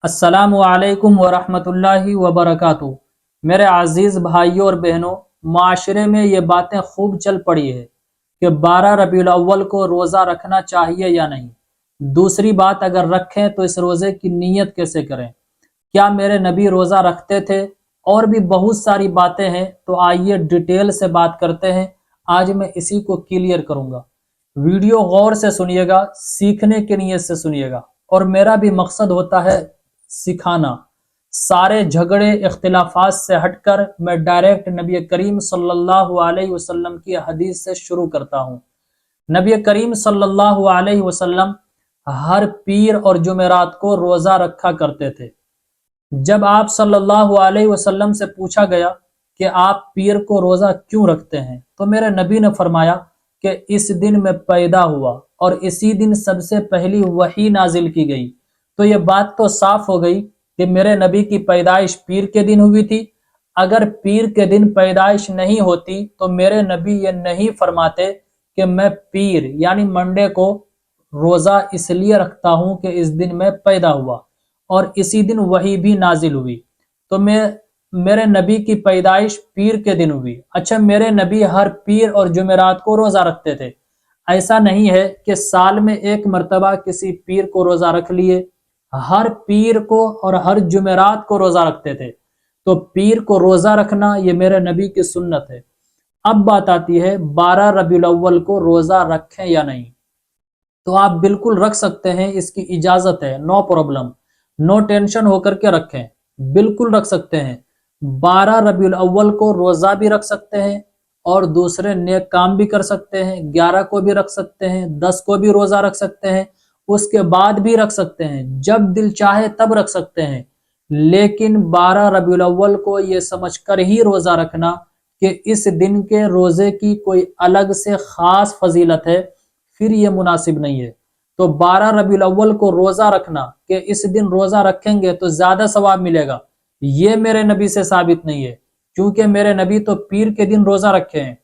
السلام علیکم ورحمۃ اللہ وبرکاتہ۔ میرے عزیز بھائیوں اور بہنوں، معاشرے میں یہ باتیں خوب چل پڑی ہے کہ 12 ربیع الاول کو روزہ رکھنا چاہیے یا نہیں۔ دوسری بات، اگر رکھیں تو اس روزے کی نیت کیسے کریں؟ کیا میرے نبی روزہ رکھتے تھے؟ اور بھی بہت ساری باتیں ہیں، تو آئیے ڈیٹیل سے بات کرتے ہیں۔ آج میں اسی کو کلیئر کروں گا۔ ویڈیو غور سے سنیے گا، سیکھنے کی نیت سے سنیے گا، اور میرا بھی مقصد ہوتا ہے سکھانا۔ سارے جھگڑے اختلافات سے ہٹ کر میں ڈائریکٹ نبی کریم صلی اللہ علیہ وسلم کی حدیث سے شروع کرتا ہوں۔ نبی کریم صلی اللہ علیہ وسلم ہر پیر اور جمعرات کو روزہ رکھا کرتے تھے۔ جب آپ صلی اللہ علیہ وسلم سے پوچھا گیا کہ آپ پیر کو روزہ کیوں رکھتے ہیں، تو میرے نبی نے فرمایا کہ اس دن میں پیدا ہوا اور اسی دن سب سے پہلی وحی نازل کی گئی۔ تو یہ بات تو صاف ہو گئی کہ میرے نبی کی پیدائش پیر کے دن ہوئی تھی۔ اگر پیر کے دن پیدائش نہیں ہوتی تو میرے نبی یہ نہیں فرماتے کہ میں پیر یعنی منڈے کو روزہ اس لیے رکھتا ہوں کہ اس دن میں پیدا ہوا اور اسی دن وحی بھی نازل ہوئی۔ تو میرے نبی کی پیدائش پیر کے دن ہوئی۔ اچھا، میرے نبی ہر پیر اور جمعرات کو روزہ رکھتے تھے۔ ایسا نہیں ہے کہ سال میں ایک مرتبہ کسی پیر کو روزہ رکھ لیے، ہر پیر کو اور ہر جمعرات کو روزہ رکھتے تھے۔ تو پیر کو روزہ رکھنا یہ میرے نبی کی سنت ہے۔ اب بات آتی ہے 12 ربیع الاول کو روزہ رکھیں یا نہیں۔ تو آپ بالکل رکھ سکتے ہیں، اس کی اجازت ہے، نو پرابلم، نو ٹینشن ہو کر کے رکھیں، بالکل رکھ سکتے ہیں۔ 12 ربیع الاول کو روزہ بھی رکھ سکتے ہیں اور دوسرے نیک کام بھی کر سکتے ہیں۔ 11 کو بھی رکھ سکتے ہیں، 10 کو بھی روزہ رکھ سکتے ہیں، اس کے بعد بھی رکھ سکتے ہیں، جب دل چاہے تب رکھ سکتے ہیں۔ لیکن 12 ربیع الاول کو یہ سمجھ کر ہی روزہ رکھنا کہ اس دن کے روزے کی کوئی الگ سے خاص فضیلت ہے، پھر یہ مناسب نہیں ہے۔ تو 12 ربیع الاول کو روزہ رکھنا کہ اس دن روزہ رکھیں گے تو زیادہ ثواب ملے گا، یہ میرے نبی سے ثابت نہیں ہے، کیونکہ میرے نبی تو پیر کے دن روزہ رکھے ہیں۔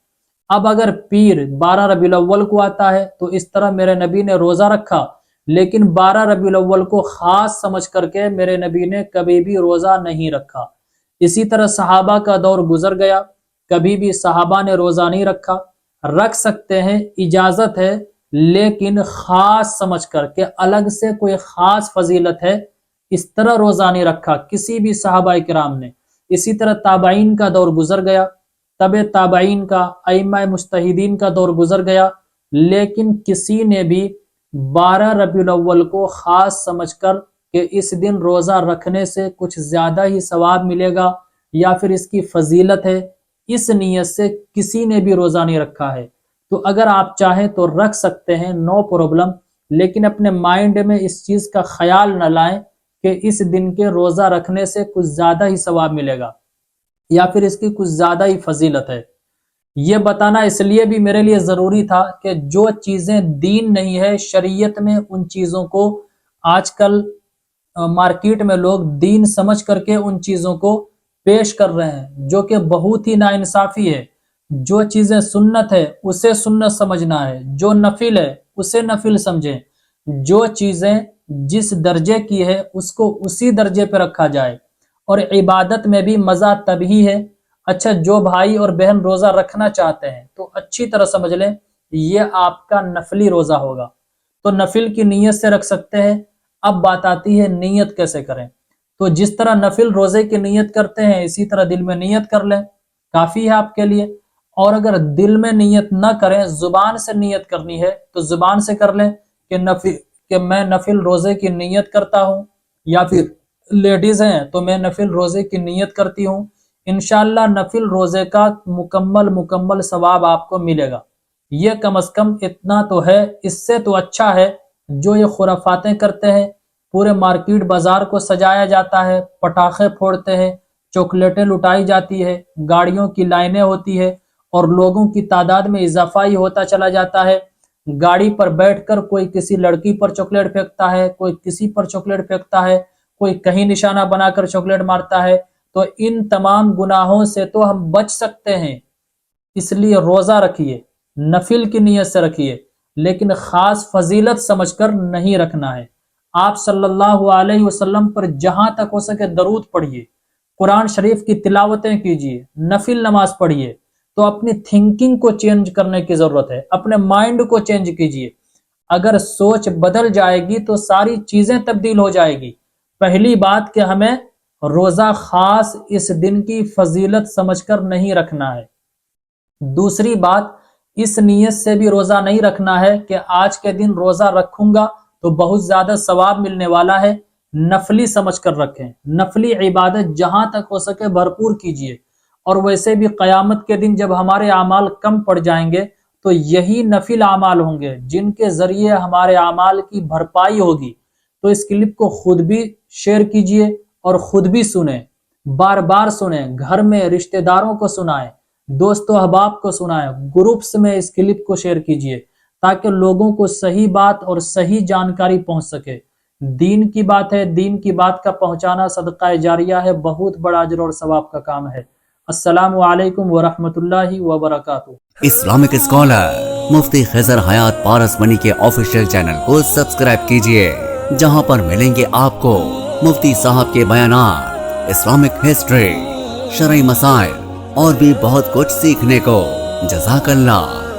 اب اگر پیر 12 ربیع الاول کو آتا ہے تو اس طرح میرے نبی نے روزہ رکھا، لیکن 12 ربیع الاول کو خاص سمجھ کر کے میرے نبی نے کبھی بھی روزہ نہیں رکھا۔ اسی طرح صحابہ کا دور گزر گیا، کبھی بھی صحابہ نے روزہ نہیں رکھا۔ رکھ سکتے ہیں، اجازت ہے، لیکن خاص سمجھ کر کہ الگ سے کوئی خاص فضیلت ہے، اس طرح روزہ نہیں رکھا کسی بھی صحابہ کرام نے۔ اسی طرح تابعین کا دور گزر گیا، تبع تابعین کا، ائمہ مجتہدین کا دور گزر گیا، لیکن کسی نے بھی 12 ربیع الاول کو خاص سمجھ کر کہ اس دن روزہ رکھنے سے کچھ زیادہ ہی ثواب ملے گا یا پھر اس کی فضیلت ہے، اس نیت سے کسی نے بھی روزہ نہیں رکھا ہے۔ تو اگر آپ چاہیں تو رکھ سکتے ہیں، نو پرابلم، لیکن اپنے مائنڈ میں اس چیز کا خیال نہ لائیں کہ اس دن کے روزہ رکھنے سے کچھ زیادہ ہی ثواب ملے گا یا پھر اس کی کچھ زیادہ ہی فضیلت ہے۔ یہ بتانا اس لیے بھی میرے لیے ضروری تھا کہ جو چیزیں دین نہیں ہے شریعت میں، ان چیزوں کو آج کل مارکیٹ میں لوگ دین سمجھ کر کے ان چیزوں کو پیش کر رہے ہیں، جو کہ بہت ہی ناانصافی ہے۔ جو چیزیں سنت ہے اسے سنت سمجھنا ہے، جو نفل ہے اسے نفل سمجھیں، جو چیزیں جس درجے کی ہے اس کو اسی درجے پہ رکھا جائے، اور عبادت میں بھی مزہ تبھی ہے۔ اچھا، جو بھائی اور بہن روزہ رکھنا چاہتے ہیں تو اچھی طرح سمجھ لیں یہ آپ کا نفلی روزہ ہوگا، تو نفل کی نیت سے رکھ سکتے ہیں۔ اب بات آتی ہے نیت کیسے کریں۔ تو جس طرح نفل روزے کی نیت کرتے ہیں اسی طرح دل میں نیت کر لیں، کافی ہے آپ کے لیے۔ اور اگر دل میں نیت نہ کریں، زبان سے نیت کرنی ہے تو زبان سے کر لیں کہ میں نفل روزے کی نیت کرتا ہوں، یا پھر لیڈیز ہیں تو میں نفل روزے کی نیت کرتی ہوں۔ انشاءاللہ نفل روزے کا مکمل ثواب آپ کو ملے گا۔ یہ کم از کم اتنا تو ہے، اس سے تو اچھا ہے جو یہ خرافاتیں کرتے ہیں، پورے مارکیٹ بازار کو سجایا جاتا ہے، پٹاخے پھوڑتے ہیں، چاکلیٹیں لٹائی جاتی ہے، گاڑیوں کی لائنیں ہوتی ہے اور لوگوں کی تعداد میں اضافہ ہی ہوتا چلا جاتا ہے۔ گاڑی پر بیٹھ کر کوئی کسی لڑکی پر چاکلیٹ پھینکتا ہے، کوئی کسی پر چاکلیٹ پھینکتا ہے، کوئی کہیں نشانہ بنا کر چاکلیٹ مارتا ہے۔ تو ان تمام گناہوں سے تو ہم بچ سکتے ہیں، اس لیے روزہ رکھیے، نفل کی نیت سے رکھیے، لیکن خاص فضیلت سمجھ کر نہیں رکھنا ہے۔ آپ صلی اللہ علیہ وسلم پر جہاں تک ہو سکے درود پڑھیے، قرآن شریف کی تلاوتیں کیجیے، نفل نماز پڑھیے۔ تو اپنی تھنکنگ کو چینج کرنے کی ضرورت ہے، اپنے مائنڈ کو چینج کیجیے۔ اگر سوچ بدل جائے گی تو ساری چیزیں تبدیل ہو جائے گی۔ پہلی بات کہ ہمیں روزہ خاص اس دن کی فضیلت سمجھ کر نہیں رکھنا ہے۔ دوسری بات، اس نیت سے بھی روزہ نہیں رکھنا ہے کہ آج کے دن روزہ رکھوں گا تو بہت زیادہ ثواب ملنے والا ہے۔ نفلی سمجھ کر رکھیں، نفلی عبادت جہاں تک ہو سکے بھرپور کیجیے۔ اور ویسے بھی قیامت کے دن جب ہمارے اعمال کم پڑ جائیں گے تو یہی نفل اعمال ہوں گے جن کے ذریعے ہمارے اعمال کی بھرپائی ہوگی۔ تو اس کلپ کو خود بھی شیئر کیجیے اور خود بھی سنیں، بار بار سنیں، گھر میں رشتہ داروں کو سنائیں، دوست و احباب کو سنائیں، گروپس میں اس کلپ کو شیئر کیجیے تاکہ لوگوں کو صحیح بات اور صحیح جانکاری پہنچ سکے۔ دین کی بات ہے، دین کی بات کا پہنچانا صدقہ جاریہ ہے، بہت بڑا اجر اور ثواب کا کام ہے۔ السلام علیکم ورحمۃ اللہ وبرکاتہ۔ اسلامک اسکالر مفتی خضر حیات پارس منی کے آفیشیل چینل کو سبسکرائب کیجئے، جہاں پر ملیں گے آپ کو مفتی صاحب کے بیانات، اسلامک ہسٹری، شرعی مسائل اور بھی بہت کچھ سیکھنے کو۔ جزاک اللہ۔